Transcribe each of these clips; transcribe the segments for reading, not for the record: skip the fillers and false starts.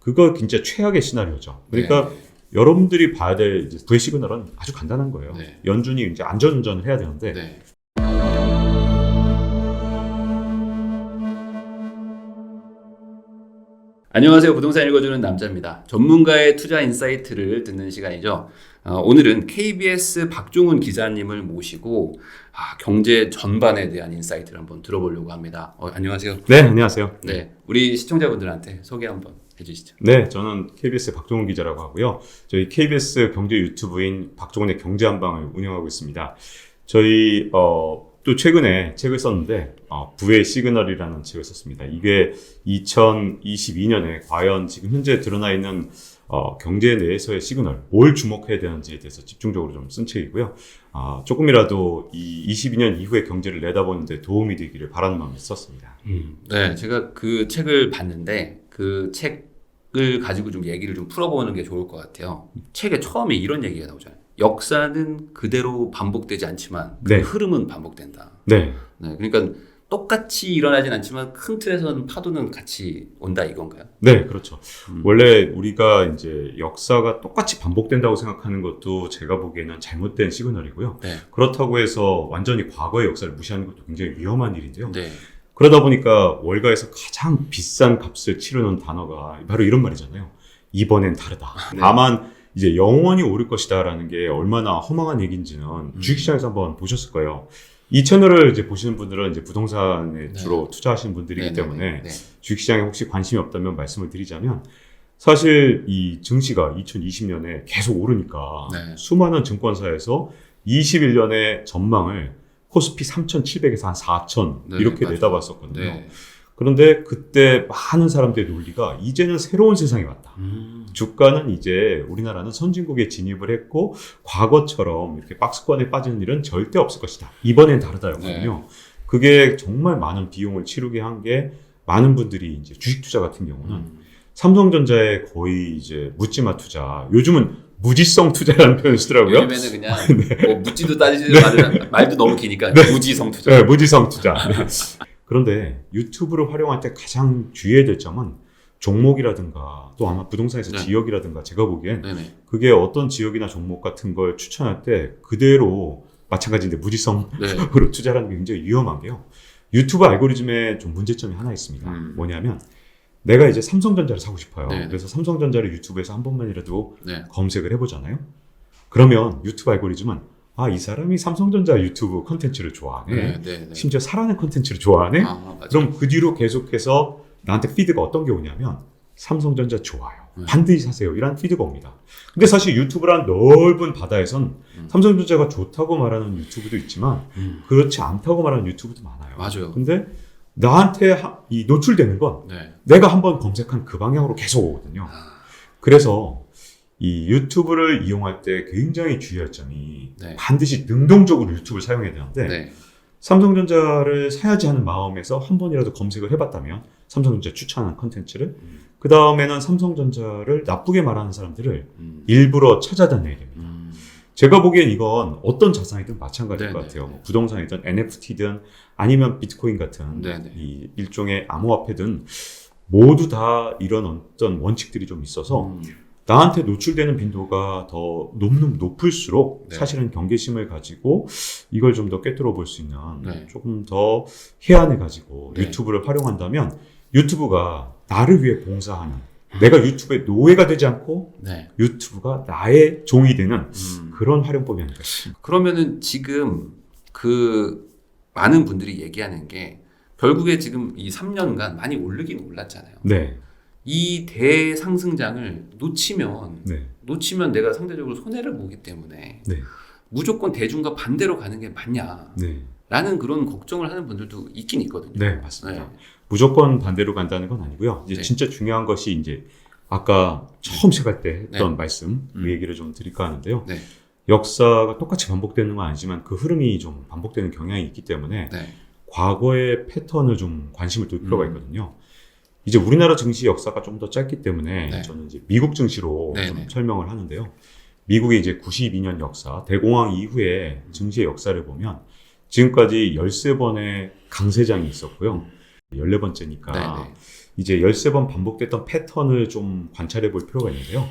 그거 진짜 최악의 시나리오죠. 그러니까 네. 여러분들이 봐야 될 이제 부의 시그널은 아주 간단한 거예요. 네. 연준이 이제 안전운전을 해야 되는데 네. 안녕하세요. 부동산 읽어주는 남자입니다. 전문가의 투자 인사이트를 듣는 시간이죠. 오늘은 KBS 박종훈 기자님을 모시고 경제 전반에 대한 인사이트를 한번 들어보려고 합니다. 안녕하세요. 네, 안녕하세요. 네, 우리 시청자분들한테 소개 한번 해주시죠. 네, 저는 KBS 박종훈 기자라고 하고요. 저희 KBS 경제 유튜브인 박종훈의 경제한방을 운영하고 있습니다. 저희 또 최근에 책을 썼는데 부의 시그널이라는 책을 썼습니다. 이게 2022년에 과연 지금 현재 드러나 있는 경제 내에서의 시그널, 뭘 주목해야 되는지에 대해서 집중적으로 좀 쓴 책이고요. 조금이라도 이 22년 이후의 경제를 내다보는데 도움이 되기를 바라는 마음에 썼습니다. 네, 제가 그 책을 봤는데 그 책을 가지고 좀 얘기를 좀 풀어보는 게 좋을 것 같아요. 책에 처음에 이런 얘기가 나오잖아요. 역사는 그대로 반복되지 않지만 그 네. 흐름은 반복된다. 네. 네, 그러니까 똑같이 일어나진 않지만 큰 틀에서는 파도는 같이 온다 이건가요? 네, 그렇죠. 원래 우리가 이제 역사가 똑같이 반복된다고 생각하는 것도 제가 보기에는 잘못된 시그널이고요. 네. 그렇다고 해서 완전히 과거의 역사를 무시하는 것도 굉장히 위험한 일인데요. 네. 그러다 보니까 월가에서 가장 비싼 값을 치르는 단어가 바로 이런 말이잖아요. 이번엔 다르다. 네. 다만 이제 영원히 오를 것이다라는 게 얼마나 허망한 얘기인지는 주식시장에서 한번 보셨을 거예요. 이 채널을 이제 보시는 분들은 이제 부동산에 주로 투자하시는 분들이기 때문에 주식시장에 혹시 관심이 없다면 말씀을 드리자면 사실 이 증시가 2020년에 계속 오르니까 수많은 증권사에서 21년의 전망을 코스피 3,700에서 한 4,000 이렇게 내다봤었거든요. 네. 그런데 그때 많은 사람들의 논리가 이제는 새로운 세상이 왔다. 주가는 이제 우리나라는 선진국에 진입을 했고 과거처럼 이렇게 박스권에 빠지는 일은 절대 없을 것이다. 이번엔 다르다였거든요. 그게 정말 많은 비용을 치르게 한 게 많은 분들이 이제 주식 투자 같은 경우는 삼성전자에 거의 이제 묻지마 투자. 요즘은 무지성 투자라는 표현을 쓰더라고요. 요즘에는 그냥 뭐 묻지도 따지지도 말도 너무 기니까 무지성 투자. 네, 무지성 투자. 그런데 유튜브를 활용할 때 가장 주의해야 될 점은 종목이라든가 또 아마 부동산에서 지역이라든가 제가 보기엔 그게 어떤 지역이나 종목 같은 걸 추천할 때 그대로 마찬가지인데 무지성으로 투자하는 게 굉장히 위험한 게요. 유튜브 알고리즘에 좀 문제점이 하나 있습니다. 뭐냐면 내가 이제 삼성전자를 사고 싶어요. 그래서 삼성전자를 유튜브에서 한 번만이라도 검색을 해보잖아요. 그러면 유튜브 알고리즘은 이 사람이 삼성전자 유튜브 컨텐츠를 좋아하네. 심지어 사라는 컨텐츠를 좋아하네. 그럼 그 뒤로 계속해서 나한테 피드가 어떤 게 오냐면 삼성전자 좋아요. 반드시 사세요. 이런 피드가 옵니다. 근데 사실 유튜브란 넓은 바다에선 삼성전자가 좋다고 말하는 유튜브도 있지만 그렇지 않다고 말하는 유튜브도 많아요. 맞아요. 근데 나한테 이 노출되는 건 내가 한번 검색한 그 방향으로 계속 오거든요. 그래서 이 유튜브를 이용할 때 굉장히 주의할 점이 반드시 능동적으로 유튜브를 사용해야 되는데 삼성전자를 사야지 하는 마음에서 한 번이라도 검색을 해봤다면 삼성전자 추천하는 컨텐츠를 그 다음에는 삼성전자를 나쁘게 말하는 사람들을 일부러 찾아다녀야 됩니다. 제가 보기엔 이건 어떤 자산이든 마찬가지일 것 같아요. 뭐 부동산이든 NFT든 아니면 비트코인 같은 이 일종의 암호화폐든 모두 다 이런 어떤 원칙들이 좀 있어서 나한테 노출되는 빈도가 더 높을수록 사실은 경계심을 가지고 이걸 좀 더 꿰뚫어 볼 수 있는 조금 더 해안을 가지고 유튜브를 활용한다면 유튜브가 나를 위해 봉사하는 내가 유튜브의 노예가 되지 않고 유튜브가 나의 종이 되는 그런 활용법이 아닐까 싶습니다. 그러면은 지금 그 많은 분들이 얘기하는 게 결국에 지금 이 3년간 많이 오르긴 올랐잖아요. 이 대상승장을 놓치면 내가 상대적으로 손해를 보기 때문에 무조건 대중과 반대로 가는 게 맞냐 라는 그런 걱정을 하는 분들도 있긴 있거든요. 네, 맞습니다. 무조건 반대로 간다는 건 아니고요. 이제 진짜 중요한 것이 이제 아까 처음 시작할 때 했던 말씀 그 얘기를 좀 드릴까 하는데요. 역사가 똑같이 반복되는 건 아니지만 그 흐름이 좀 반복되는 경향이 있기 때문에 과거의 패턴을 좀 관심을 둘 필요가 있거든요. 이제 우리나라 증시 역사가 좀 더 짧기 때문에 저는 이제 미국 증시로 좀 설명을 하는데요. 미국의 이제 92년 역사, 대공황 이후에 증시의 역사를 보면 지금까지 13번의 강세장이 있었고요. 14번째니까 이제 13번 반복됐던 패턴을 좀 관찰해 볼 필요가 있는데요.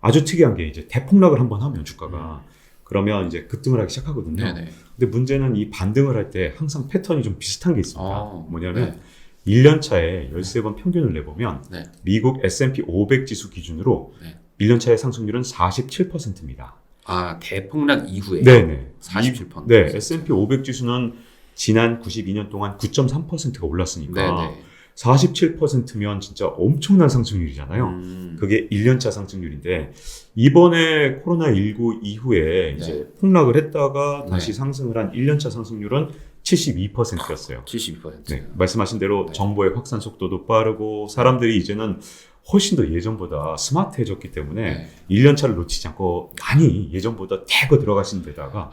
아주 특이한 게 이제 대폭락을 한번 하면 주가가 그러면 이제 급등을 하기 시작하거든요. 네네. 근데 문제는 이 반등을 할 때 항상 패턴이 좀 비슷한 게 있습니다. 뭐냐면 네. 1년 차에 13번 평균을 내보면 네. 미국 S&P 500 지수 기준으로 네. 1년 차의 상승률은 47%입니다. 아, 대폭락 이후에 네네. 47%. 네, S&P 500 지수는 지난 92년 동안 9.3%가 올랐으니까 네네. 47%면 진짜 엄청난 상승률이잖아요. 그게 1년차 상승률인데 이번에 코로나19 이후에 이제 폭락을 했다가 다시 상승을 한 1년차 상승률은 72%였어요. 72%. 네, 말씀하신 대로 네. 정보의 확산 속도도 빠르고 사람들이 이제는 훨씬 더 예전보다 스마트해졌기 때문에 1년차를 놓치지 않고 많이 예전보다 대거 들어가신 데다가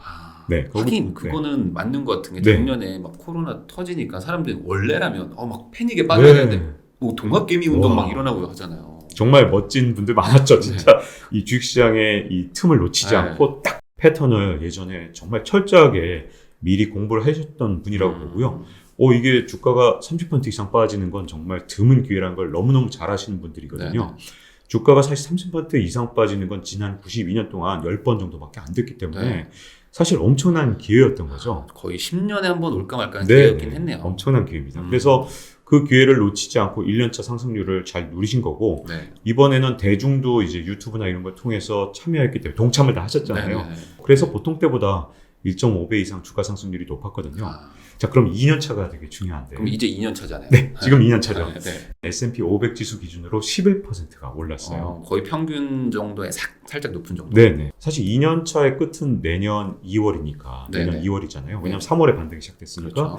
네, 하긴 그거는 맞는 것 같은 게 네. 작년에 막 코로나 터지니까 사람들이 원래라면 막 패닉에 빠져야 되는데 뭐 동학개미 운동 막 일어나고 하잖아요. 정말 멋진 분들 많았죠. 진짜 이 주식시장의 이 틈을 놓치지 않고 딱 패턴을 예전에 정말 철저하게 미리 공부를 하셨던 분이라고 보고요. 이게 주가가 30% 이상 빠지는 건 정말 드문 기회라는 걸 너무너무 잘 아시는 분들이거든요. 주가가 사실 30% 이상 빠지는 건 지난 92년 동안 10번 정도밖에 안 됐기 때문에 사실 엄청난 기회였던 거죠. 거의 10년에 한 번 올까 말까 하는 기회였긴 했네요. 엄청난 기회입니다. 그래서 그 기회를 놓치지 않고 1년차 상승률을 잘 누리신 거고 이번에는 대중도 이제 유튜브나 이런 걸 통해서 참여했기 때문에 동참을 다 하셨잖아요. 그래서 보통 때보다 1.5배 이상 주가 상승률이 높았거든요. 자, 그럼 2년 차가 되게 중요한데. 그럼 이제 2년 차잖아요. 네, 지금 2년 차죠. 네. S&P 500 지수 기준으로 11%가 올랐어요. 거의 평균 정도에 살짝 높은 정도. 네네. 사실 2년 차의 끝은 내년 2월이니까. 내년 2월이잖아요. 왜냐면 3월에 반등이 시작됐으니까.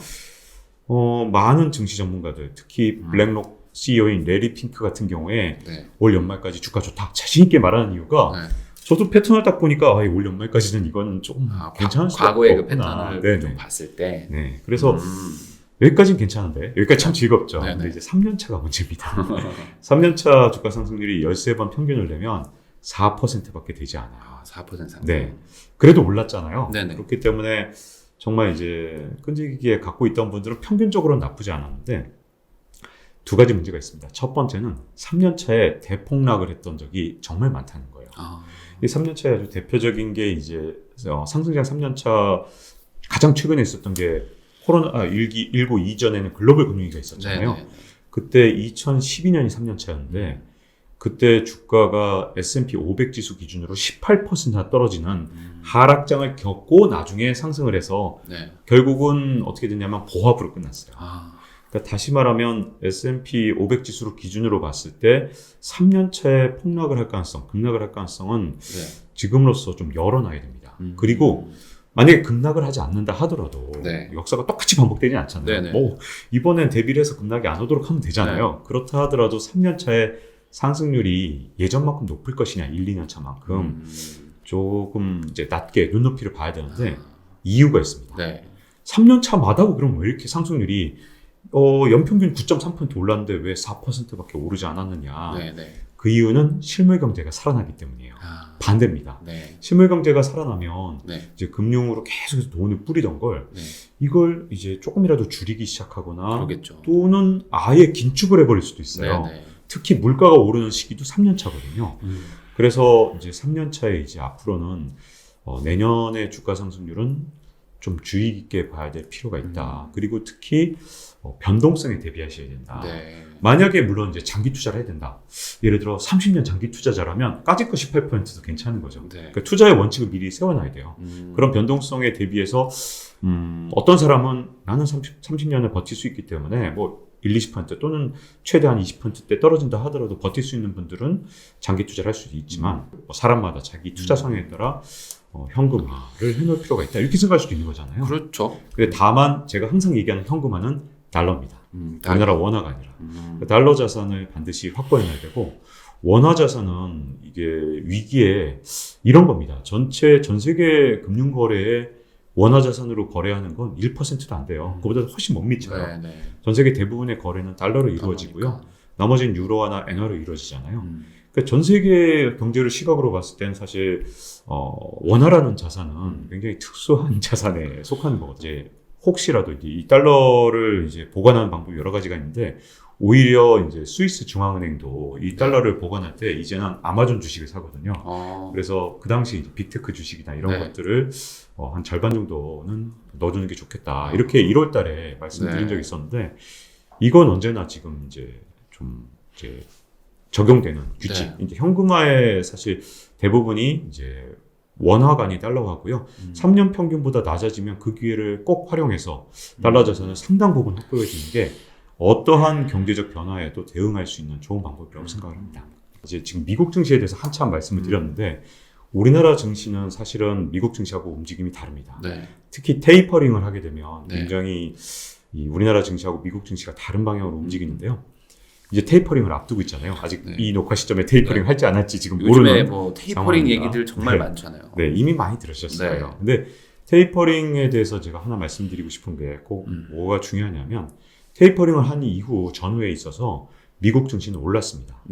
그렇죠. 많은 증시 전문가들, 특히 블랙록 CEO인 레리 핑크 같은 경우에 올 연말까지 주가 좋다 자신있게 말하는 이유가 저도 패턴을 딱 보니까 올 연말까지는 이건 좀 괜찮을 수 없구나. 과거의 그 패턴을 좀 봤을 때. 네. 그래서 여기까지는 괜찮은데 여기까지 참 즐겁죠. 근데 이제 3년 차가 문제입니다. 3년 차 주가 상승률이 13번 평균을 내면 4%밖에 되지 않아요. 4% 상승. 네. 그래도 올랐잖아요. 네네. 그렇기 때문에 정말 이제 끈질기게 갖고 있던 분들은 평균적으로는 나쁘지 않았는데 두 가지 문제가 있습니다. 첫 번째는 3년 차에 대폭락을 했던 적이 정말 많다는 거예요. 이 3년 차에 아주 대표적인 게 이제 상승장 3년 차 가장 최근에 있었던 게 코로나19 이전에는 글로벌 금융위기가 있었잖아요. 그때 2012년이 3년 차였는데 그때 주가가 S&P 500 지수 기준으로 18%나 떨어지는 하락장을 겪고 나중에 상승을 해서 결국은 어떻게 됐냐면 보합으로 끝났어요. 그러니까 다시 말하면 S&P 500 지수로 기준으로 봤을 때 3년 차에 폭락을 할 가능성, 급락을 할 가능성은 지금으로서 좀 열어놔야 됩니다. 그리고 만약에 급락을 하지 않는다 하더라도 역사가 똑같이 반복되지 않잖아요. 뭐 이번엔 대비를 해서 급락이 안 오도록 하면 되잖아요. 그렇다 하더라도 3년 차에 상승률이 예전만큼 높을 것이냐, 1, 2년 차만큼 조금 이제 낮게 눈높이를 봐야 되는데 이유가 있습니다. 3년 차마다 그럼 왜 이렇게 상승률이 연평균 9.3% 올랐는데 왜 4%밖에 오르지 않았느냐. 그 이유는 실물 경제가 살아나기 때문이에요. 반대입니다. 실물 경제가 살아나면 이제 금융으로 계속해서 돈을 뿌리던 걸 이걸 이제 조금이라도 줄이기 시작하거나 또는 아예 긴축을 해버릴 수도 있어요. 특히 물가가 오르는 시기도 3년 차거든요. 그래서 이제 3년 차에 이제 앞으로는 내년의 주가 상승률은 좀 주의 깊게 봐야 될 필요가 있다. 그리고 특히 변동성에 대비하셔야 된다. 만약에 물론 이제 장기 투자를 해야 된다. 예를 들어 30년 장기 투자자라면 까짓 거 18%도 괜찮은 거죠. 그러니까 투자의 원칙을 미리 세워놔야 돼요. 그런 변동성에 대비해서 어떤 사람은 나는 30년을 버틸 수 있기 때문에 뭐 1, 20% 또는 최대한 20%대 떨어진다 하더라도 버틸 수 있는 분들은 장기 투자를 할 수도 있지만 사람마다 자기 투자 성향에 따라 현금화를 해놓을 필요가 있다. 이렇게 생각할 수도 있는 거잖아요. 그렇죠. 근데 다만 제가 항상 얘기하는 현금화는 달러입니다. 우리나라 원화가 아니라. 달러 자산을 반드시 확보해놔야 되고 원화 자산은 이게 위기에 이런 겁니다. 전 세계 금융거래에 원화 자산으로 거래하는 건 1%도 안 돼요. 그보다 훨씬 못 미쳐요. 전 세계 대부분의 거래는 달러로 이루어지고요. 나머지는 유로화나 엔화로 이루어지잖아요. 그러니까 전 세계 경제를 시각으로 봤을 때는 사실 원화라는 자산은 굉장히 특수한 자산에 속하는 거거든요. 혹시라도 이 달러를 이제 보관하는 방법이 여러 가지가 있는데 오히려 이제 스위스 중앙은행도 이 달러를 보관할 때 이제는 아마존 주식을 사거든요. 그래서 그 당시 이제 빅테크 주식이나 이런 것들을 한 절반 정도는 넣어주는 게 좋겠다. 이렇게 1월 달에 말씀드린 적이 있었는데 이건 언제나 지금 이제 좀 이제 적용되는 규칙. 이제 현금화의 사실 대부분이 이제 원화가 아닌 달러화고요. 3년 평균보다 낮아지면 그 기회를 꼭 활용해서 달러 자산을 상당 부분 확보해주는 게 어떠한 경제적 변화에도 대응할 수 있는 좋은 방법이라고 생각을 합니다. 이제 지금 미국 증시에 대해서 한참 말씀을 드렸는데 우리나라 증시는 사실은 미국 증시하고 움직임이 다릅니다. 특히 테이퍼링을 하게 되면 굉장히 이 우리나라 증시하고 미국 증시가 다른 방향으로 움직이는데요. 이제 테이퍼링을 앞두고 있잖아요. 아직 이 녹화 시점에 테이퍼링 할지 안 할지 지금 모르는 요즘에 뭐 테이퍼링 상황입니다. 얘기들 정말 많잖아요. 네, 이미 많이 들으셨어요. 근데 테이퍼링에 대해서 제가 하나 말씀드리고 싶은 게 꼭 뭐가 중요하냐면 테이퍼링을 한 이후 전후에 있어서 미국 증시는 올랐습니다.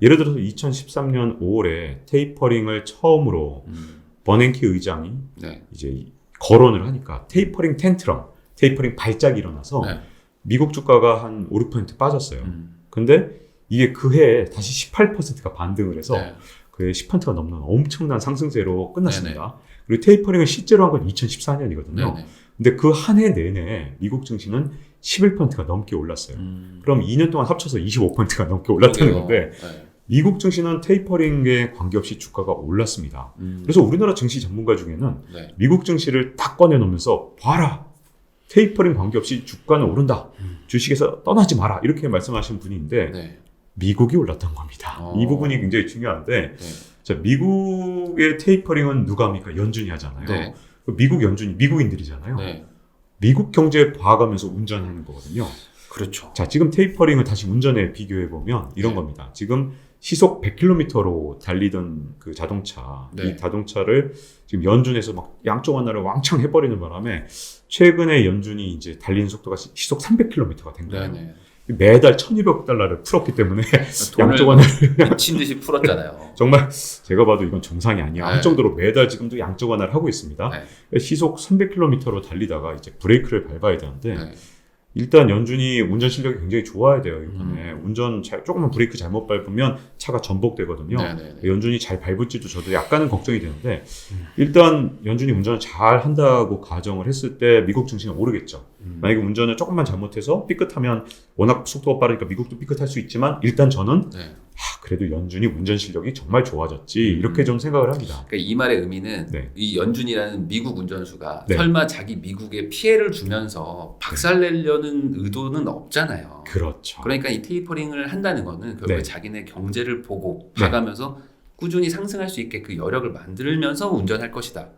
예를 들어서 2013년 5월에 테이퍼링을 처음으로 버냉키 의장이 이제 거론을 하니까 테이퍼링 텐트럼, 테이퍼링 발작이 일어나서 미국 주가가 한 5, 6% 빠졌어요. 근데 이게 그 해에 다시 18%가 반등을 해서 그해 10%가 넘는 엄청난 상승세로 끝났습니다. 그리고 테이퍼링을 실제로 한 건 2014년이거든요. 근데 그 한 해 내내 미국 증시는 11%가 넘게 올랐어요. 그럼 2년 동안 합쳐서 25%가 넘게 올랐다는 건데 미국 증시는 테이퍼링에 관계없이 주가가 올랐습니다. 그래서 우리나라 증시 전문가 중에는 미국 증시를 딱 꺼내놓으면서 봐라. 테이퍼링 관계없이 주가는 오른다. 주식에서 떠나지 마라. 이렇게 말씀하신 분인데 미국이 올랐던 겁니다. 이 부분이 굉장히 중요한데 자, 미국의 테이퍼링은 누가 합니까? 연준이 하잖아요. 미국 연준이 미국인들이잖아요. 미국 경제에 봐가면서 운전하는 거거든요. 그렇죠. 자, 지금 테이퍼링을 다시 운전에 비교해 보면 이런 겁니다. 지금 시속 100km로 달리던 그 자동차, 이 자동차를 지금 연준에서 막 양쪽 하나를 왕창 해버리는 바람에 최근에 연준이 이제 달리는 속도가 시속 300km가 된 거예요. 매달 $1,200를 풀었기 때문에 양쪽 하나를 미친 듯이 풀었잖아요. 정말 제가 봐도 이건 정상이 아니야 할 정도로 매달 지금도 양쪽 하나를 하고 있습니다. 시속 300km로 달리다가 이제 브레이크를 밟아야 되는데 일단 연준이 운전 실력이 굉장히 좋아야 돼요. 이번에 조금만 브레이크 잘못 밟으면 차가 전복되거든요. 연준이 잘 밟을지도 저도 약간은 걱정이 되는데 일단 연준이 운전을 잘 한다고 가정을 했을 때 미국 증시는 오르겠죠. 만약에 운전을 조금만 잘못해서 삐끗하면 워낙 속도가 빠르니까 미국도 삐끗할 수 있지만 일단 저는 그래도 연준이 운전 실력이 정말 좋아졌지 이렇게 좀 생각을 합니다. 그러니까 이 말의 의미는 이 연준이라는 미국 운전수가 설마 자기 미국에 피해를 주면서 박살내려는 의도는 없잖아요. 그렇죠. 그러니까 이 테이퍼링을 한다는 거는 결국에 자기네 경제를 보고 봐가면서 꾸준히 상승할 수 있게 그 여력을 만들면서 운전할 것이다.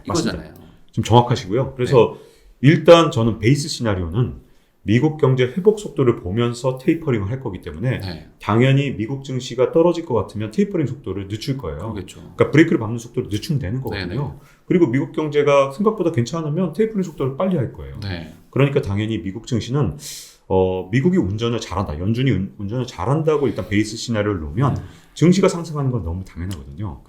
이거잖아요. 좀 정확하시고요. 그래서 일단 저는 베이스 시나리오는 미국 경제 회복 속도를 보면서 테이퍼링을 할 거기 때문에 당연히 미국 증시가 떨어질 것 같으면 테이퍼링 속도를 늦출 거예요. 그러니까 브레이크를 밟는 속도를 늦추면 되는 거거든요. 그리고 미국 경제가 생각보다 괜찮으면 테이퍼링 속도를 빨리 할 거예요. 그러니까 당연히 미국 증시는 미국이 운전을 잘한다. 연준이 운전을 잘한다고 일단 베이스 시나리오를 놓으면 증시가 상승하는 건 너무 당연하거든요.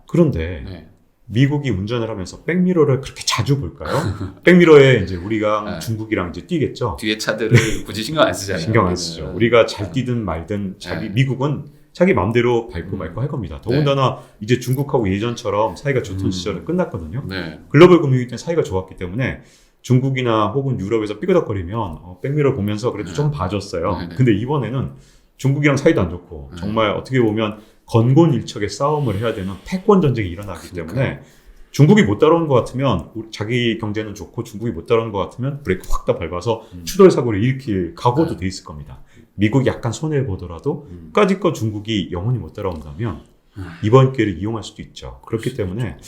그런데 미국이 운전을 하면서 백미러를 그렇게 자주 볼까요? 백미러에 이제 우리가 중국이랑 이제 뛰겠죠. 뒤에 차들을 굳이 신경 안 쓰잖아요. 신경 안 쓰죠. 우리가 잘 뛰든 말든 미국은 자기 마음대로 밟고 말고 할 겁니다. 더군다나 이제 중국하고 예전처럼 사이가 좋던 시절은 끝났거든요. 글로벌 금융위기 때 사이가 좋았기 때문에 중국이나 혹은 유럽에서 삐그덕거리면 백미러 보면서 그래도 좀 봐줬어요. 근데 이번에는 중국이랑 사이도 안 좋고 정말 어떻게 보면 건곤일척의 싸움을 해야 되는 패권 전쟁이 일어나기 때문에 중국이 못 따라오는 것 같으면 자기 경제는 좋고 중국이 못 따라오는 것 같으면 브레이크 확 다 밟아서 추돌 사고를 일으킬 각오도 돼 있을 겁니다. 미국이 약간 손해를 보더라도 끝까지껏 중국이 영원히 못 따라온다면 이번 기회를 이용할 수도 있죠. 그렇기 때문에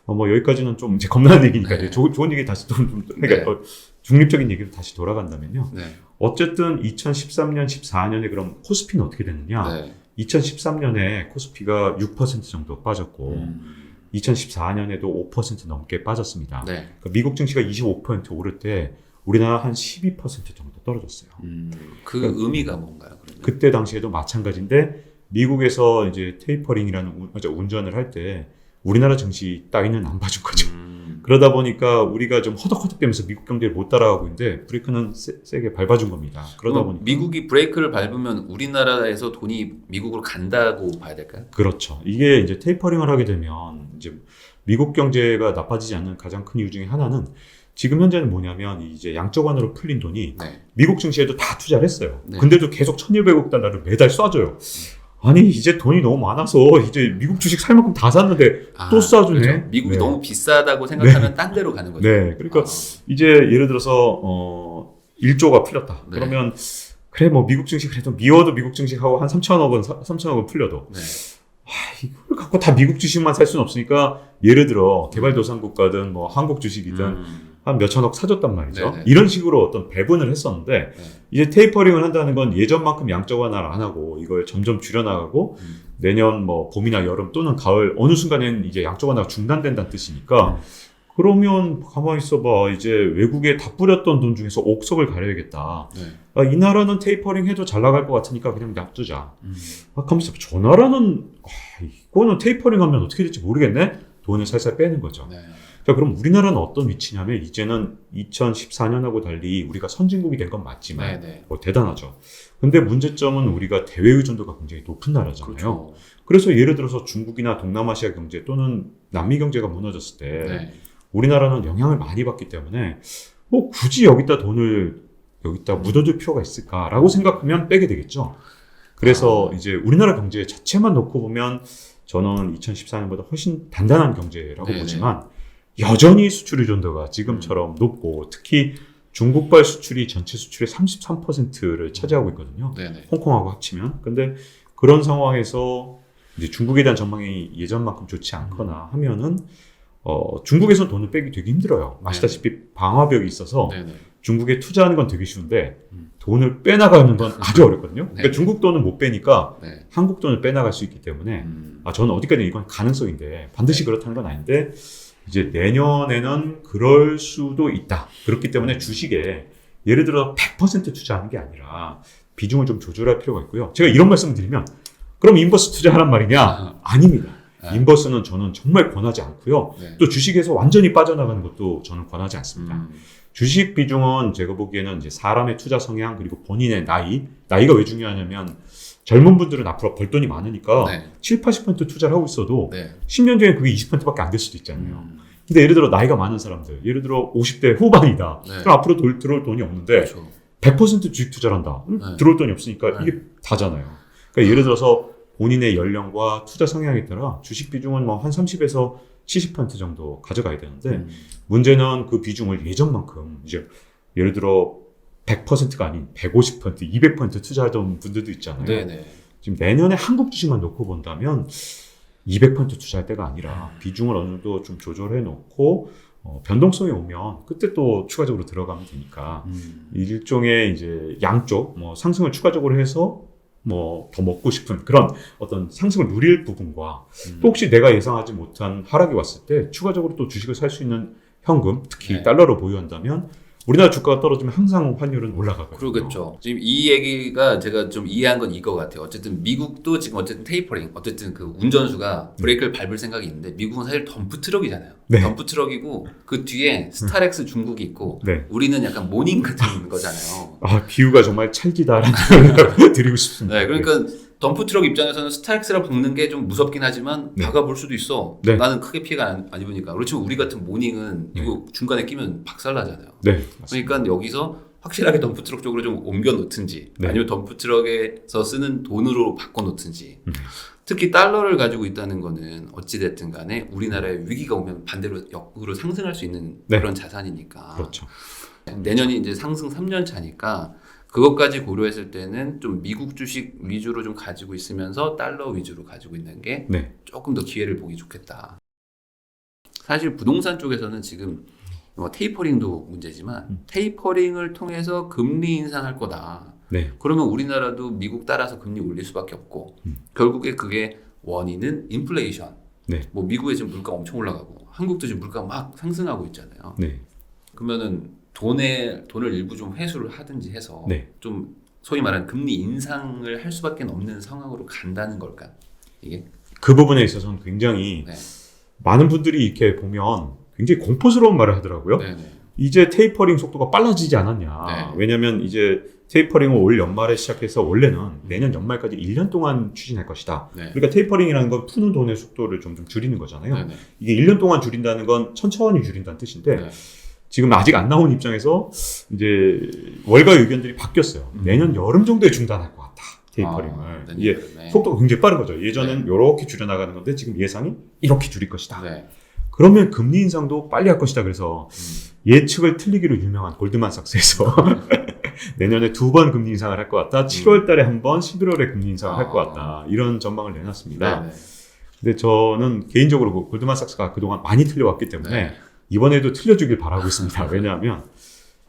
뭐 여기까지는 좀 이제 겁나는 얘기니까 좋은 얘기 다시 그러니까 중립적인 얘기로 다시 돌아간다면요. 어쨌든 2013년, 14년에 그럼 코스피는 어떻게 됐느냐? 2013년에 코스피가 6% 정도 빠졌고 2014년에도 5% 넘게 빠졌습니다. 그러니까 미국 증시가 25% 오를 때 우리나라 한 12% 정도 떨어졌어요. 그 그러니까 의미가 뭔가요? 그러면? 그때 당시에도 마찬가지인데 미국에서 이제 테이퍼링이라는 운전을 할 때 우리나라 증시 따위는 안 봐준 거죠. 그러다 보니까 우리가 좀 허덕허덕대면서 미국 경제를 못 따라가고 있는데 브레이크는 세게 밟아준 겁니다. 그러다 보니까 미국이 브레이크를 밟으면 우리나라에서 돈이 미국으로 간다고 봐야 될까요? 그렇죠. 이게 이제 테이퍼링을 하게 되면 이제 미국 경제가 나빠지지 않는 가장 큰 이유 중에 하나는 지금 현재는 뭐냐면 이제 양적 완화로 풀린 돈이 네. 미국 증시에도 다 투자를 했어요. 네. 근데도 계속 1,200억 달러를 매달 쏴줘요. 아니 이제 돈이 너무 많아서 이제 미국 주식 살 만큼 다 샀는데 또 쏴주네. 그렇죠. 미국이 네. 너무 비싸다고 생각하면 딴 데로 가는 거죠. 네, 그러니까 이제 예를 들어서 1조가 풀렸다. 네. 그러면 그래 뭐 미국 증시 그래도 미워도 미국 증시하고 한 3천억은 풀려도 네. 이걸 갖고 다 미국 주식만 살 수는 없으니까 예를 들어 개발도상국가든 뭐 한국 주식이든 한 몇천억 사줬단 말이죠. 네네. 이런 식으로 어떤 배분을 했었는데 네. 이제 테이퍼링을 한다는 건 예전만큼 양적 완화를 안 하고 이걸 점점 줄여나가고 내년 뭐 봄이나 여름 또는 가을 어느 순간엔 이제 양적 완화가 중단된다는 뜻이니까 그러면 가만히 있어봐. 이제 외국에 다 뿌렸던 돈 중에서 옥석을 가려야겠다. 네. 아, 이 나라는 테이퍼링 해도 잘 나갈 것 같으니까 그냥 놔두자. 가만히 있어봐. 저 나라는 이거는 테이퍼링 하면 어떻게 될지 모르겠네. 돈을 살살 빼는 거죠. 네. 자, 그럼 우리나라는 어떤 위치냐면 이제는 2014년하고 달리 우리가 선진국이 된 건 맞지만 뭐 대단하죠. 근데 문제점은 우리가 대외 의존도가 굉장히 높은 나라잖아요. 그렇죠. 그래서 예를 들어서 중국이나 동남아시아 경제 또는 남미 경제가 무너졌을 때 우리나라는 영향을 많이 받기 때문에 뭐 굳이 여기다 돈을 여기다 묻어둘 필요가 있을까라고 생각하면 빼게 되겠죠. 그래서 이제 우리나라 경제 자체만 놓고 보면 저는 2014년보다 훨씬 단단한 경제라고 보지만 여전히 수출 의존도가 지금처럼 높고 특히 중국발 수출이 전체 수출의 33%를 차지하고 있거든요. 홍콩하고 합치면. 근데 그런 상황에서 이제 중국에 대한 전망이 예전만큼 좋지 않거나 하면은 중국에서 돈을 빼기 되게 힘들어요. 아시다시피 방화벽이 있어서 중국에 투자하는 건 되게 쉬운데 돈을 빼나가는 건 아주 어렵거든요. 그러니까 중국 돈은 못 빼니까 한국 돈을 빼나갈 수 있기 때문에 저는 어디까지 이건 가능성인데 반드시 그렇다는 건 아닌데 이제 내년에는 그럴 수도 있다. 그렇기 때문에 주식에 예를 들어 100% 투자하는 게 아니라 비중을 좀 조절할 필요가 있고요. 제가 이런 말씀을 드리면 그럼 인버스 투자하란 말이냐? 아닙니다. 인버스는 저는 정말 권하지 않고요. 또 주식에서 완전히 빠져나가는 것도 저는 권하지 않습니다. 주식 비중은 제가 보기에는 이제 사람의 투자 성향 그리고 본인의 나이가 왜 중요하냐면 젊은 분들은 앞으로 벌 돈이 많으니까 7, 80% 투자를 하고 있어도 10년 전에 그게 20%밖에 안 될 수도 있잖아요. 근데 예를 들어 나이가 많은 사람들, 예를 들어 50대 후반이다. 그럼 앞으로 들어올 돈이 없는데 100% 주식 투자를 한다. 들어올 돈이 없으니까 이게 다잖아요. 그러니까 예를 들어서 본인의 연령과 투자 성향에 따라 주식 비중은 뭐 한 30에서 70% 정도 가져가야 되는데 문제는 그 비중을 예전만큼 이제 예를 들어 100%가 아닌 150%, 200% 투자하던 분들도 있잖아요. 지금 내년에 한국 주식만 놓고 본다면 200% 투자할 때가 아니라 비중을 어느 정도 좀 조절해 놓고 변동성이 오면 그때 또 추가적으로 들어가면 되니까 일종의 이제 양쪽 뭐 상승을 추가적으로 해서 뭐 더 먹고 싶은 그런 어떤 상승을 누릴 부분과 또 혹시 내가 예상하지 못한 하락이 왔을 때 추가적으로 또 주식을 살 수 있는 현금 특히 달러로 보유한다면 우리나라 주가가 떨어지면 항상 환율은 올라가거든요. 그러겠죠. 지금 이 얘기가 제가 좀 이해한 건 이거 같아요. 어쨌든 미국도 지금 어쨌든 테이퍼링, 어쨌든 그 운전수가 브레이크를 밟을 생각이 있는데 미국은 사실 덤프 트럭이잖아요. 덤프 트럭이고 그 뒤에 스타렉스 중국이 있고 우리는 약간 모닝 같은 거잖아요. 아, 비유가 정말 찰지다라는 걸 드리고 싶습니다. 그러니까 덤프 트럭 입장에서는 스타렉스라 박는 게 좀 무섭긴 하지만 박아볼 수도 있어. 나는 크게 피해가 안 입으니까. 그렇지만 우리 같은 모닝은 이거 중간에 끼면 박살나잖아요. 그러니까 여기서 확실하게 덤프 트럭 쪽으로 좀 옮겨 놓든지 아니면 덤프 트럭에서 쓰는 돈으로 바꿔 놓든지 특히 달러를 가지고 있다는 거는 어찌됐든 간에 우리나라에 위기가 오면 반대로 역으로 상승할 수 있는 그런 자산이니까. 그렇죠. 내년이 이제 상승 3년 차니까 그것까지 고려했을 때는 좀 미국 주식 위주로 좀 가지고 있으면서 달러 위주로 가지고 있는 게 조금 더 기회를 보기 좋겠다. 사실 부동산 쪽에서는 지금 뭐 테이퍼링도 문제지만 테이퍼링을 통해서 금리 인상할 거다. 그러면 우리나라도 미국 따라서 금리 올릴 수밖에 없고 결국에 그게 원인은 인플레이션. 뭐 미국에 지금 물가 엄청 올라가고 한국도 지금 물가 막 상승하고 있잖아요. 그러면은 돈을 일부 좀 회수를 하든지 해서 좀 소위 말하는 금리 인상을 할 수밖에 없는 상황으로 간다는 걸까? 이게 그 부분에 있어서는 굉장히 많은 분들이 이렇게 보면 굉장히 공포스러운 말을 하더라고요. 네네. 이제 테이퍼링 속도가 빨라지지 않았냐. 네. 왜냐하면 이제 테이퍼링을 올 연말에 시작해서 원래는 내년 연말까지 1년 동안 추진할 것이다. 네. 그러니까 테이퍼링이라는 건 푸는 돈의 속도를 좀 줄이는 거잖아요. 네네. 이게 1년 동안 줄인다는 건 천천히 줄인다는 뜻인데 네. 지금 아직 안 나온 입장에서 이제 월가 의견들이 바뀌었어요. 내년 여름 정도에 중단할 것 같다. 테이퍼링을. 이게 속도가 굉장히 빠른 거죠. 예전엔 이렇게 줄여나가는 건데 지금 예상이 이렇게 줄일 것이다. 네. 그러면 금리 인상도 빨리 할 것이다. 그래서 예측을 틀리기로 유명한 골드만삭스에서 내년에 2번 금리 인상을 할 것 같다. 7월 달에 한 번, 11월에 금리 인상을 할 것 같다. 이런 전망을 내놨습니다. 네네. 근데 저는 개인적으로 골드만삭스가 그동안 많이 틀려왔기 때문에 네. 이번에도 틀려주길 바라고 있습니다. 왜냐하면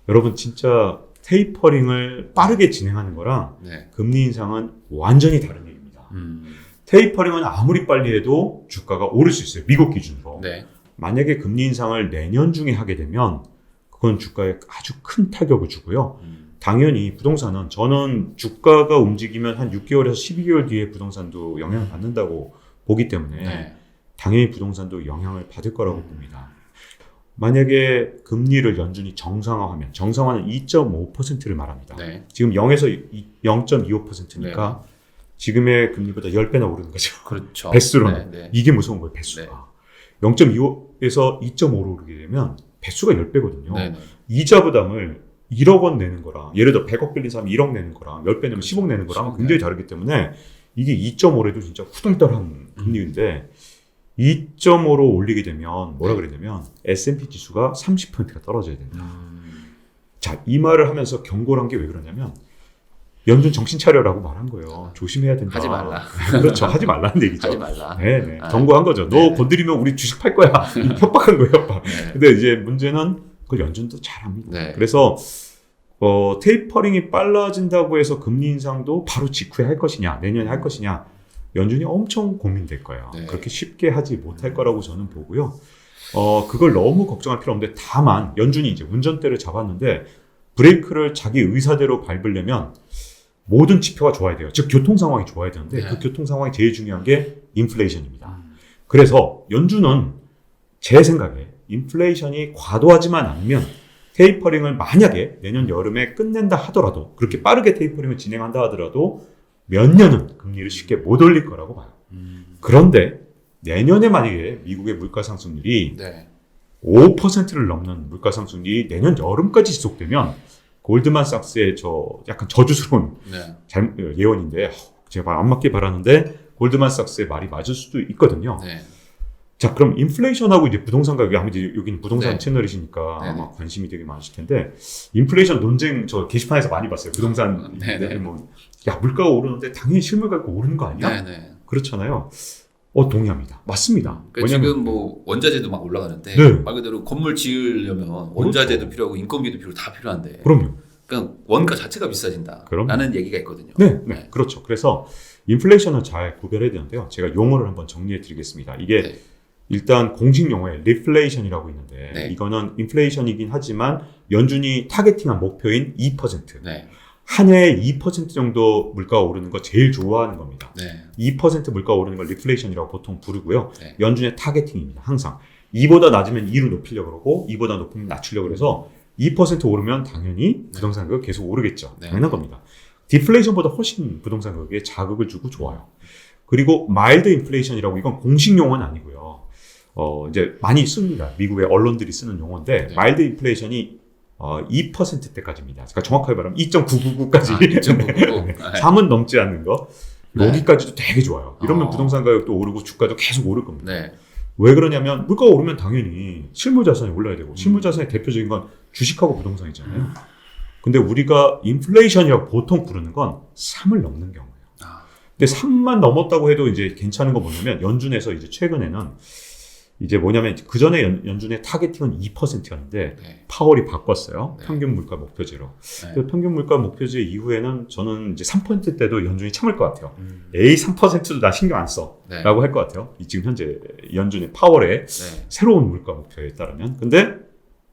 여러분 진짜 테이퍼링을 빠르게 진행하는 거랑 네. 금리 인상은 완전히 다른 얘기입니다. 테이퍼링은 아무리 빨리 해도 주가가 오를 수 있어요. 미국 기준으로. 네. 만약에 금리 인상을 내년 중에 하게 되면 그건 주가에 아주 큰 타격을 주고요. 당연히 부동산은 저는 주가가 움직이면 한 6개월에서 12개월 뒤에 부동산도 영향을 받는다고 보기 때문에 네. 당연히 부동산도 영향을 받을 거라고 봅니다. 만약에 금리를 연준이 정상화하면 정상화는 2.5%를 말합니다. 네. 지금 0에서 0.25%니까 지금의 금리보다 10배나 오르는 거죠. 그렇죠. 배수로는. 네. 이게 무서운 거예요. 배수가. 0.25에서 2.5로 오르게 되면 배수가 10배거든요. 네. 이자 부담을 1억 원 내는 거랑 예를 들어 100억 빌린 사람이 1억 내는 거랑 10배 내면 10억 내는 거랑 굉장히 다르기 때문에 이게 2.5래도 진짜 후덜덜한 금리인데 2.5로 올리게 되면 뭐라 그랬냐면 S&P 지수가 30%가 떨어져야 된다. 자, 이 말을 하면서 경고를 한 게 왜 그러냐면 연준 정신 차려라고 말한 거예요. 조심해야 된다. 하지 말라. 그렇죠. 하지 말라는 얘기죠. 하지 말라. 네네. 아, 경고한 거죠. 너 건드리면 우리 주식 팔 거야. 협박한 거예요, 협박. 네. 근데 이제 문제는 그걸 연준도 잘합니다. 네. 그래서 테이퍼링이 빨라진다고 해서 금리 인상도 바로 직후에 할 것이냐, 내년에 할 것이냐, 연준이 엄청 고민될 거예요. 네. 그렇게 쉽게 하지 못할 거라고 저는 보고요. 그걸 너무 걱정할 필요 없는데 다만 연준이 이제 운전대를 잡았는데 브레이크를 자기 의사대로 밟으려면 모든 지표가 좋아야 돼요. 즉 교통 상황이 좋아야 되는데 네. 그 교통 상황이 제일 중요한 게 인플레이션입니다. 그래서 연준은 제 생각에 인플레이션이 과도하지만 않으면 테이퍼링을 만약에 내년 여름에 끝낸다 하더라도 그렇게 빠르게 테이퍼링을 진행한다 하더라도 몇 년은 금리를 쉽게 못 올릴 거라고 봐요. 그런데 내년에 만약에 미국의 물가 상승률이 네. 5%를 넘는 물가 상승률이 내년 여름까지 지속되면 골드만삭스의 저 약간 저주스러운 네. 예언인데 제가 안 맞게 바라는데 골드만삭스의 말이 맞을 수도 있거든요. 네. 자, 그럼 인플레이션하고 이제 부동산 가격이 아무래도 여기는 부동산 네. 채널이시니까 네네. 아마 관심이 되게 많으실 텐데 인플레이션 논쟁 저 게시판에서 많이 봤어요. 부동산 네네. 뭐 야 물가가 오르는데 당연히 실물 가격 오르는 거 아니야? 네. 그렇잖아요. 동의합니다. 맞습니다. 그러니까 지금 뭐 원자재도 막 올라가는데 네. 말 그대로 건물 지으려면 원자재도 필요하고 인건비도 필요고 다 필요한데 그럼요. 그러니까 원가 자체가 비싸진다. 그럼요. 라는 얘기가 있거든요. 네, 그렇죠. 그래서 인플레이션을 잘 구별해야 되는데요. 제가 용어를 한번 정리해 드리겠습니다. 이게 네. 일단 공식 용어에 리플레이션이라고 있는데 네. 이거는 인플레이션이긴 하지만 연준이 타겟팅한 목표인 2%. 네. 한 해에 2% 정도 물가가 오르는 거 제일 좋아하는 겁니다. 네. 2% 물가가 오르는 걸 리플레이션이라고 보통 부르고요. 네. 연준의 타겟팅입니다. 항상. 2보다 낮으면 2로 높이려고 그러고 2보다 높으면 낮추려고 그래서 2% 오르면 당연히 부동산 가격 계속 오르겠죠. 네. 당연한 겁니다. 디플레이션보다 훨씬 부동산 가격에 자극을 주고 좋아요. 그리고 마일드 인플레이션이라고 이건 공식 용어는 아니고요. 이제 많이 씁니다. 미국의 언론들이 쓰는 용어인데 네. 마일드 인플레이션이 2%대까지입니다. 그러니까 정확하게 말하면 2.999까지. 2.999. 3은 넘지 않는 거. 네. 여기까지도 되게 좋아요. 이러면 어. 부동산 가격도 오르고 주가도 계속 오를 겁니다. 네. 왜 그러냐면 물가가 오르면 당연히 실물 자산이 올라야 되고 실물 자산의 대표적인 건 주식하고 부동산이잖아요. 근데 우리가 인플레이션이라고 보통 부르는 건 3을 넘는 경우예요. 근데 3만 넘었다고 해도 이제 괜찮은 거 뭐냐면 연준에서 이제 최근에는 이제 뭐냐면 그 전에 연준의 타겟팅은 2%였는데 네. 파월이 바꿨어요. 네. 평균 물가 목표제로. 네. 그 평균 물가 목표제 이후에는 저는 이제 3% 때도 연준이 참을 것 같아요. 에이 3%도 나 신경 안 써. 네. 라고 할 것 같아요. 지금 현재 연준의 파월의 네. 새로운 물가 목표에 따르면. 근데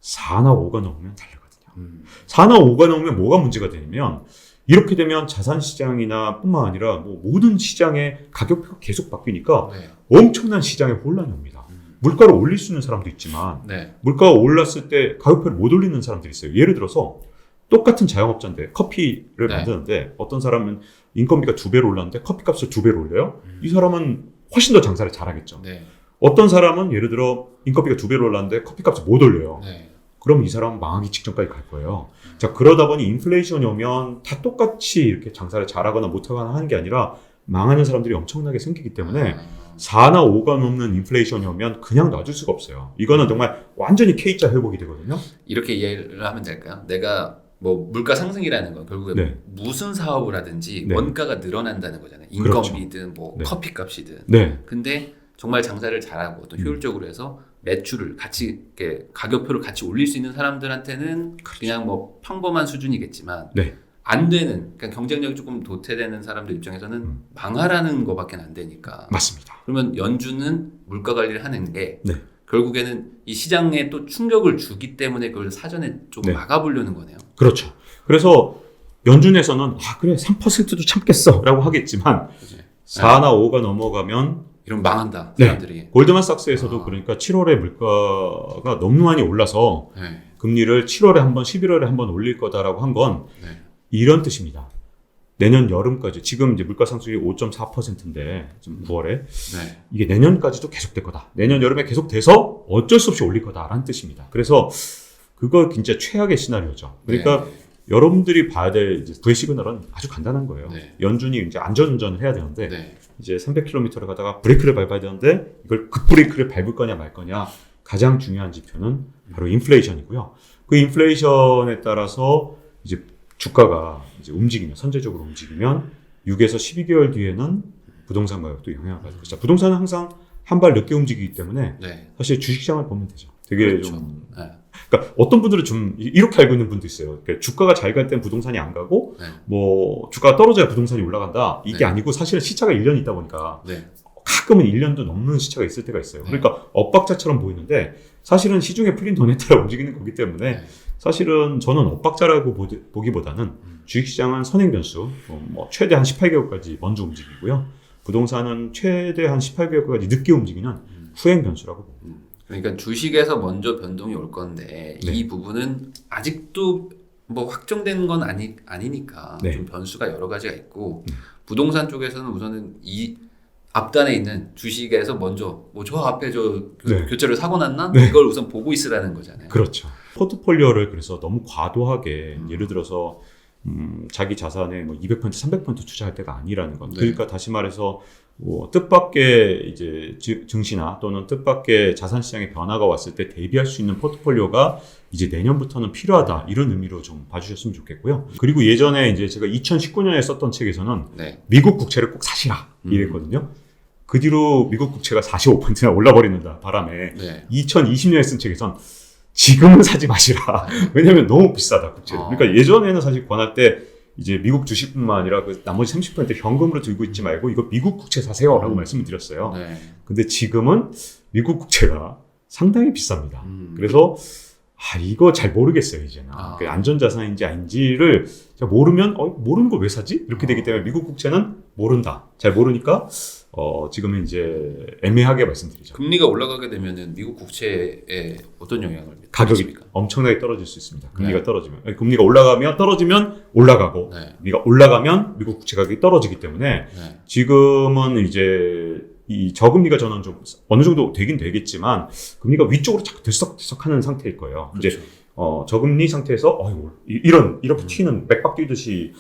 4나 5가 넘으면 다르거든요. 4나 5가 넘으면 뭐가 문제가 되냐면 이렇게 되면 자산 시장이나 뿐만 아니라 뭐 모든 시장의 가격표가 계속 바뀌니까 네. 엄청난 시장의 혼란이 옵니다. 물가를 올릴 수 있는 사람도 있지만 네. 물가가 올랐을 때 가격표를 못 올리는 사람들이 있어요. 예를 들어서 똑같은 자영업자인데 커피를 네. 만드는데 어떤 사람은 인건비가 2배로 올랐는데 커피값을 2배로 올려요. 이 사람은 훨씬 더 장사를 잘하겠죠. 네. 어떤 사람은 예를 들어 인건비가 2배로 올랐는데 커피값을 못 올려요. 네. 그럼 이 사람은 망하기 직전까지 갈 거예요. 자, 그러다 보니 인플레이션이 오면 다 똑같이 이렇게 장사를 잘하거나 못하거나 하는 게 아니라 망하는 사람들이 엄청나게 생기기 때문에 4나 5가 넘는 인플레이션이 오면 그냥 놔줄 수가 없어요. 이거는 정말 완전히 K자 회복이 되거든요. 이렇게 이해를 하면 될까요? 내가 뭐 물가 상승이라는 건 결국에 네. 무슨 사업을 하든지 네. 원가가 늘어난다는 거잖아요. 그렇죠. 인건비든 뭐 네. 커피값이든. 네. 근데 정말 장사를 잘하고 또 효율적으로 해서 매출을 같이 이렇게 가격표를 같이 올릴 수 있는 사람들한테는 그렇죠. 그냥 뭐 평범한 수준이겠지만 네. 안 되는, 그러니까 경쟁력이 조금 도태되는 사람들 입장에서는 망하라는 거밖에 안 되니까. 맞습니다. 그러면 연준은 물가 관리를 하는 게 네. 결국에는 이 시장에 또 충격을 주기 때문에 그걸 사전에 좀 네. 막아보려는 거네요. 그렇죠. 그래서 연준에서는 그래 3%도 참겠어라고 하겠지만 그치? 4나 5가 넘어가면 이런 망한다 네. 사람들이. 골드만삭스에서도 그러니까 7월에 물가가 너무 많이 올라서 네. 금리를 7월에 한 번, 11월에 한 번 올릴 거다라고 한 건 네. 이런 뜻입니다. 내년 여름까지 지금 이제 물가 상승률이 5.4%인데 지금 9월에 네. 이게 내년까지도 계속될 거다. 내년 여름에 계속돼서 어쩔 수 없이 올릴 거다라는 뜻입니다. 그래서 그거 진짜 최악의 시나리오죠. 그러니까 네. 여러분들이 봐야 될 이제 부의 시그널은 아주 간단한 거예요. 네. 연준이 이제 안전운전을 해야 되는데 네. 이제 300km를 가다가 브레이크를 밟아야 되는데 이걸 급브레이크를 밟을 거냐 말 거냐 가장 중요한 지표는 바로 인플레이션이고요. 그 인플레이션에 따라서 이제 주가가 이제 움직이면 선제적으로 움직이면 6에서 12개월 뒤에는 부동산 가격도 영향을 받을 것이다. 부동산은 항상 한 발 늦게 움직이기 때문에 네. 사실 주식시장을 보면 되죠. 되게 그렇죠. 좀 네. 그러니까 어떤 분들은 좀 이렇게 알고 있는 분도 있어요. 그러니까 주가가 잘 갈 땐 부동산이 안 가고 네. 뭐 주가가 떨어져야 부동산이 올라간다. 이게 네. 아니고 사실은 시차가 1년이 있다 보니까 네. 가끔은 1년도 넘는 시차가 있을 때가 있어요. 그러니까 엇박자처럼 보이는데 사실은 시중에 풀린 돈에 따라 움직이는 거기 때문에 네. 사실은 저는 엇박자라고 보기보다는 주식시장은 선행 변수, 뭐 최대 한 18개월까지 먼저 움직이고요. 부동산은 최대 한 18개월까지 늦게 움직이는 후행 변수라고 봅니다. 그러니까 주식에서 먼저 변동이 올 건데 네. 이 부분은 아직도 뭐 확정된 건 아니니까 네. 좀 변수가 여러 가지가 있고 부동산 쪽에서는 우선은 이 앞단에 있는 주식에서 먼저 뭐 저 앞에 네. 교체를 사고 났나? 네. 이걸 우선 보고 있으라는 거잖아요. 그렇죠. 포트폴리오를 그래서 너무 과도하게 예를 들어서 자기 자산에 뭐 200%, 300% 투자할 때가 아니라는 것. 네. 그러니까 다시 말해서 뭐 뜻밖의 이제 증시나 또는 뜻밖의 자산시장의 변화가 왔을 때 대비할 수 있는 포트폴리오가 이제 내년부터는 필요하다. 이런 의미로 좀 봐주셨으면 좋겠고요. 그리고 예전에 이제 제가 2019년에 썼던 책에서는 네. 미국 국채를 꼭 사시라 이랬거든요. 그 뒤로 미국 국채가 45%나 올라버리는 바람에 네. 2020년에 쓴 책에선 지금은 사지 마시라. 왜냐면 너무 비싸다, 국채를. 그러니까 예전에는 사실 권할 때 이제 미국 주식뿐만 아니라 그 나머지 30% 현금으로 들고 있지 말고 이거 미국 국채 사세요 라고 말씀을 드렸어요. 네. 근데 지금은 미국 국채가 상당히 비쌉니다. 그래서 이거 잘 모르겠어요, 이제는. 그 안전자산인지 아닌지를 제가 모르면 모르는 걸 왜 사지? 이렇게 되기 때문에 미국 국채는 모른다. 잘 모르니까 지금은 이제 애매하게 말씀드리죠. 금리가 올라가게 되면은 미국 국채에 어떤 영향을 가격이 미칩니까? 엄청나게 떨어질 수 있습니다. 금리가 네. 떨어지면. 아니, 금리가 올라가면 떨어지면 올라가고 네. 금리가 올라가면 미국 국채 가격이 떨어지기 때문에 네. 지금은 이제 이 저금리가 저는 좀 어느 정도 되긴 되겠지만 금리가 위쪽으로 자꾸 들썩들썩하는 상태일 거예요. 그렇죠. 이제 저금리 상태에서 이렇게 튀는 맥박 뛰듯이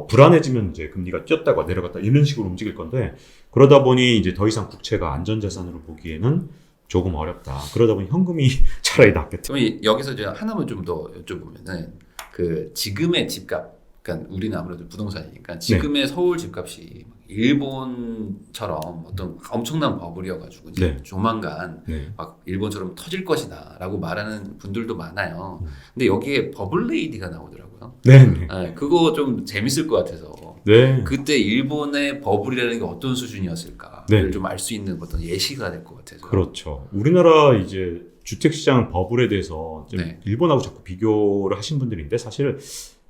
불안해지면 이제 금리가 뛰었다가 내려갔다 이런 식으로 움직일 건데 그러다 보니 이제 더 이상 국채가 안전자산으로 보기에는 조금 어렵다. 그러다 보니 현금이 차라리 낫겠다. 그럼 여기서 제가 하나만 좀 더 여쭤보면은 그 지금의 집값, 그러니까 우리는 아무래도 부동산이니까 지금의 서울 집값이 일본처럼 어떤 엄청난 버블이어가지고 이제 네. 조만간 네. 막 일본처럼 터질 것이다라고 말하는 분들도 많아요. 근데 여기에 버블레이디가 나오더라고요. 네. 네, 그거 좀 재밌을 것 같아서. 네. 그때 일본의 버블이라는 게 어떤 수준이었을까를 네. 좀 알 수 있는 어떤 예시가 될 것 같아서. 그렇죠. 우리나라 이제 주택시장 버블에 대해서 좀 네. 일본하고 자꾸 비교를 하신 분들인데 사실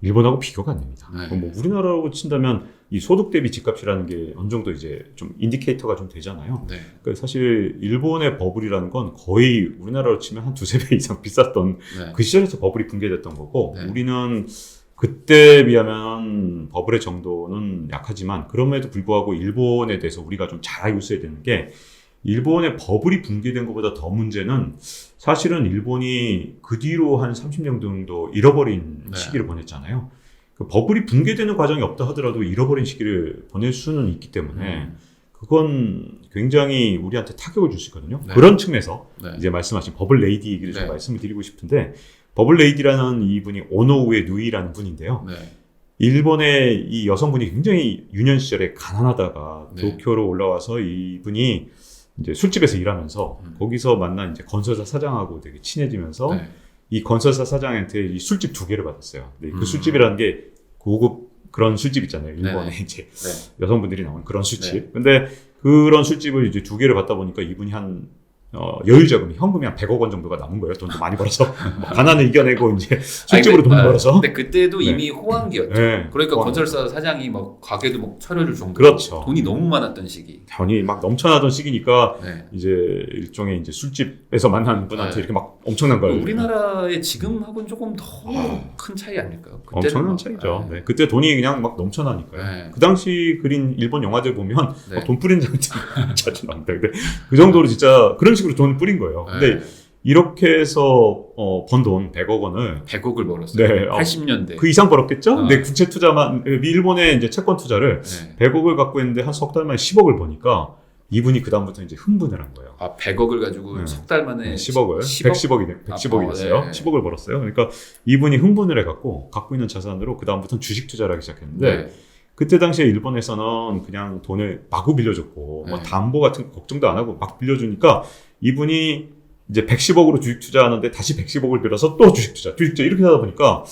일본하고 비교가 안 됩니다. 네. 뭐 우리나라로 친다면 이 소득 대비 집값이라는 게 어느 정도 이제 좀 인디케이터가 좀 되잖아요. 네. 그러니까 사실 일본의 버블이라는 건 거의 우리나라로 치면 한 두세 배 이상 비쌌던 네. 그 시절에서 버블이 붕괴됐던 거고 네. 우리는 그때에 비하면 버블의 정도는 약하지만 그럼에도 불구하고 일본에 대해서 우리가 좀 잘 알고 있어야 되는 게 일본의 버블이 붕괴된 것보다 더 문제는 사실은 일본이 그 뒤로 한 30년 정도 잃어버린 네. 시기를 보냈잖아요. 그 버블이 붕괴되는 과정이 없다 하더라도 잃어버린 시기를 보낼 수는 있기 때문에 그건 굉장히 우리한테 타격을 줄 수 있거든요. 네. 그런 측면에서 네. 이제 말씀하신 버블 레이디 얘기를 좀 네. 말씀을 드리고 싶은데 버블 레이디라는 이분이 오노우에 누이라는 분인데요. 네. 일본의 이 여성분이 굉장히 유년 시절에 가난하다가 네. 도쿄로 올라와서 이분이 이제 술집에서 일하면서 거기서 만난 이제 건설사 사장하고 되게 친해지면서 네. 이 건설사 사장한테 이 술집 2개를 받았어요. 근데 그 술집이라는 게 고급 그런 술집 있잖아요. 일본에 네. 이제 네. 여성분들이 나오는 그런 술집. 네. 근데 그런 술집을 이제 2개를 받다 보니까 이분이 한 여유 자금이 현금이 한 100억 원 정도가 남은 거예요. 돈도 많이 벌어서 뭐 가난을 이겨내고 이제 술집으로 돈을 벌어서. 근데 그때도 네. 이미 호황기였죠. 네. 그러니까 호황기. 건설사 사장이 막 가게도 막 차려줄 정도로 그렇죠. 돈이 너무 많았던 시기. 돈이 막 넘쳐나던 시기니까 네. 이제 일종의 이제 술집에서 만난 분한테 네. 이렇게 막 엄청난 걸 우리나라의 지금하고는 조금 더 큰 차이 아닐까요? 그때는 엄청난 막, 차이죠. 네. 네. 그때 돈이 그냥 막 넘쳐나니까요. 네. 그 당시 그린 일본 영화들 보면 네. 돈 뿌리는 장면 자주 나옵니다. 근데 그 정도로 진짜 그런 식으로 돈을 뿌린 거예요. 근데 네. 이렇게 해서 번 돈 100억 원을 100억을 벌었어요. 네, 80년대. 그 이상 벌었겠죠? 어. 근데 국채 투자만 일본의 이제 채권 투자를 네. 100억을 갖고 있는데 한 석 달 만에 10억을 버니까 이분이 그 다음부터 이제 흥분을 한 거예요. 아 100억을 가지고 네. 석 달 만에 10억을 110억이 됐어요. 네. 10억을 벌었어요. 그러니까 이분이 흥분을 해갖고 갖고 있는 자산으로 그 다음부터는 주식 투자를 하기 시작했는데 네. 그때 당시에 일본에서는 그냥 돈을 마구 빌려줬고 뭐 네. 담보 같은 거 걱정도 안 하고 막 빌려주니까 이분이 이제 110억으로 주식 투자하는데 다시 110억을 빌려서 또 주식 투자 이렇게 하다 보니까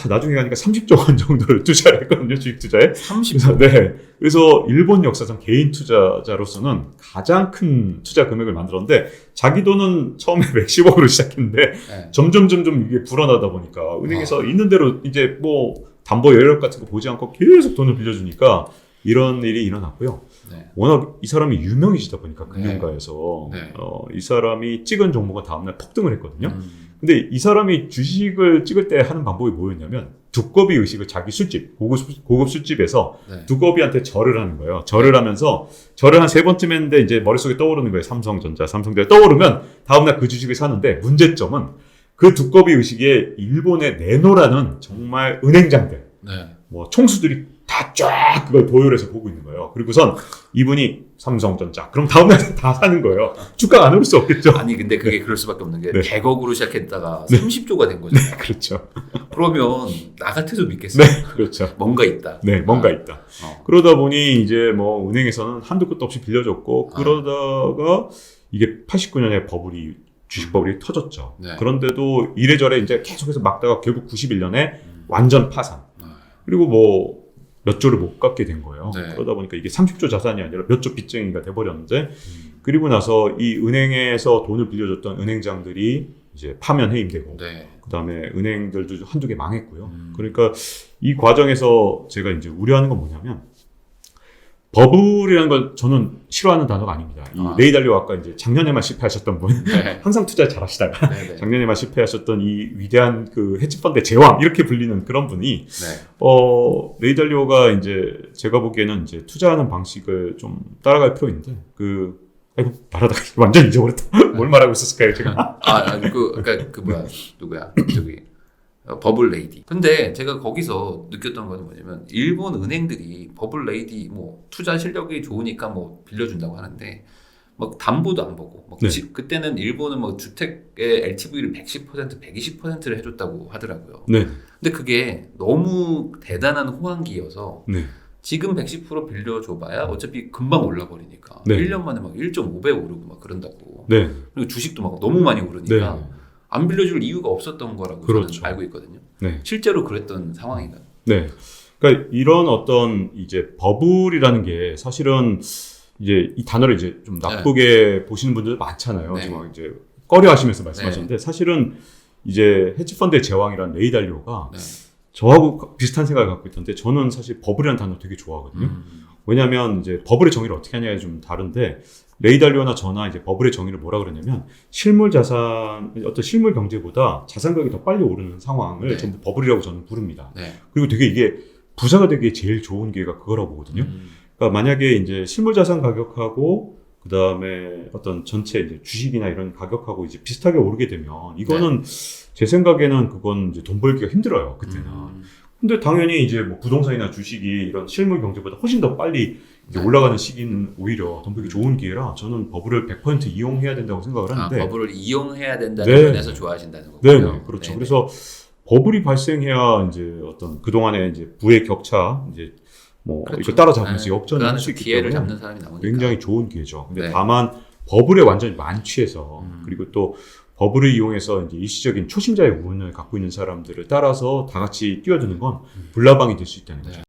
나중에 가니까 30조 원 정도를 투자를 했거든요, 주식 투자에. 30조. 네. 그래서 일본 역사상 개인 투자자로서는 가장 큰 투자 금액을 만들었는데 자기 돈은 처음에 110억으로 시작했는데 네. 점점 이게 불어나다 보니까 은행에서 있는 대로 이제 뭐 담보 여력 같은 거 보지 않고 계속 돈을 빌려주니까 이런 일이 일어났고요. 네. 워낙 이 사람이 유명해지다 보니까 금융가에서 네. 이 사람이 찍은 종목은 다음날 폭등을 했거든요. 근데 이 사람이 주식을 찍을 때 하는 방법이 뭐였냐면 두꺼비 의식을 자기 술집, 고급 술집에서 네. 두꺼비한테 절을 하는 거예요. 절을 하면서 절을 한 3번쯤 했는데 이제 머릿속에 떠오르는 거예요. 삼성전자 떠오르면 다음날 그 주식을 사는데 문제점은 그 두꺼비 의식에 일본의 네노라는 정말 은행장들, 네. 뭐 총수들이 다 쫙 그걸 도열해서 보고 있는 거예요. 그리고선 이분이 삼성전자. 그럼 다음날 다 사는 거예요. 주가가 안 오를 수 없겠죠. 아니 근데 그게 그럴 수밖에 없는 게 네. 100억으로 시작했다가 네. 30조가 된 거잖아요. 그렇죠. 그러면 나 같아도 믿겠어요. 네, 그렇죠. 뭔가 있다. 네, 뭔가 있다. 그러다 보니 이제 뭐 은행에서는 한도 끝도 없이 빌려줬고 그러다가 이게 89년에 버블이 주식 버블이 터졌죠. 네. 그런데도 이래저래 이제 계속해서 막다가 결국 91년에 완전 파산. 그리고 뭐 몇 조를 못 갚게 된 거예요. 네. 그러다 보니까 이게 30조 자산이 아니라 몇 조 빚쟁이가 돼버렸는데 그리고 나서 이 은행에서 돈을 빌려줬던 은행장들이 이제 파면 해임되고 네. 그다음에 은행들도 한두 개 망했고요. 그러니까 이 과정에서 제가 이제 우려하는 건 뭐냐면 버블이라는 걸 저는 싫어하는 단어가 아닙니다. 이 레이 달리오 아까 이제 작년에만 실패하셨던 분, 네. 항상 투자 잘하시다가 네. 네. 작년에만 실패하셨던 이 위대한 그 헤지펀드의 제왕 이렇게 불리는 그런 분이 네. 레이 달리오가 이제 제가 보기에는 이제 투자하는 방식을 좀 따라갈 필요 있는데 아이고 말하다가 완전 잊어버렸다. 뭘 말하고 있었을까요 제가? 누구야? 저기 버블 레이디. 근데 제가 거기서 느꼈던 건 뭐냐면 일본 은행들이 버블 레이디 뭐 투자 실력이 좋으니까 뭐 빌려준다고 하는데 막 담보도 안 보고 막 네. 그때는 일본은 뭐 주택의 LTV를 110%, 120%를 해줬다고 하더라고요. 네. 근데 그게 너무 대단한 호황기여서 네. 지금 110% 빌려줘봐야 어차피 금방 올라버리니까 네. 1년 만에 막 1.5배 오르고 막 그런다고. 네. 그리고 주식도 막 너무 많이 오르니까 네. 안 빌려줄 이유가 없었던 거라고 그렇죠. 저는 알고 있거든요. 네. 실제로 그랬던 상황인가요? 네. 그러니까 이런 어떤 이제 버블이라는 게 사실은 이제 이 단어를 이제 좀 나쁘게 보시는 분들 많잖아요. 네. 지금 이제 꺼려 하시면서 말씀하셨는데 사실은 이제 헤지펀드의 제왕이란 레이 달리오가 네. 저하고 비슷한 생각을 갖고 있던데 저는 사실 버블이라는 단어 되게 좋아하거든요. 왜냐하면 이제 버블의 정의를 어떻게 하냐에 좀 다른데 레이 달리오나 저나 이제 버블의 정의를 뭐라 그러냐면 실물 자산 어떤 실물 경제보다 자산 가격이 더 빨리 오르는 상황을 네. 전부 버블이라고 저는 부릅니다. 네. 그리고 되게 이게 부자가 되기에 제일 좋은 기회가 그거라고 보거든요. 그러니까 만약에 이제 실물 자산 가격하고 그 다음에 어떤 전체 이제 주식이나 이런 가격하고 이제 비슷하게 오르게 되면 이거는 제 생각에는 그건 이제 돈 벌기가 힘들어요. 그때는. 근데 당연히 이제 뭐 부동산이나 주식이 이런 실물 경제보다 훨씬 더 빨리 이제 올라가는 시기는 오히려 돈 벌기 좋은 기회라 저는 버블을 100% 이용해야 된다고 생각을 하는데. 버블을 이용해야 된다는 네. 면에서 좋아하신다는 거군요. 네, 그렇죠. 네네. 그래서 버블이 발생해야 이제 어떤 그동안에 이제 부의 격차 이제 뭐 그렇죠. 이거 따라잡으면서 네. 역전을 할 수 있기 기회를 때문에 잡는 사람이 나오니까 굉장히 좋은 기회죠. 근데 네. 다만 버블에 완전히 만취해서 그리고 또 버블을 이용해서 이제 일시적인 초심자의 운을 갖고 있는 사람들을 따라서 다 같이 뛰어드는 건 불나방이 될 수 있다는 거죠.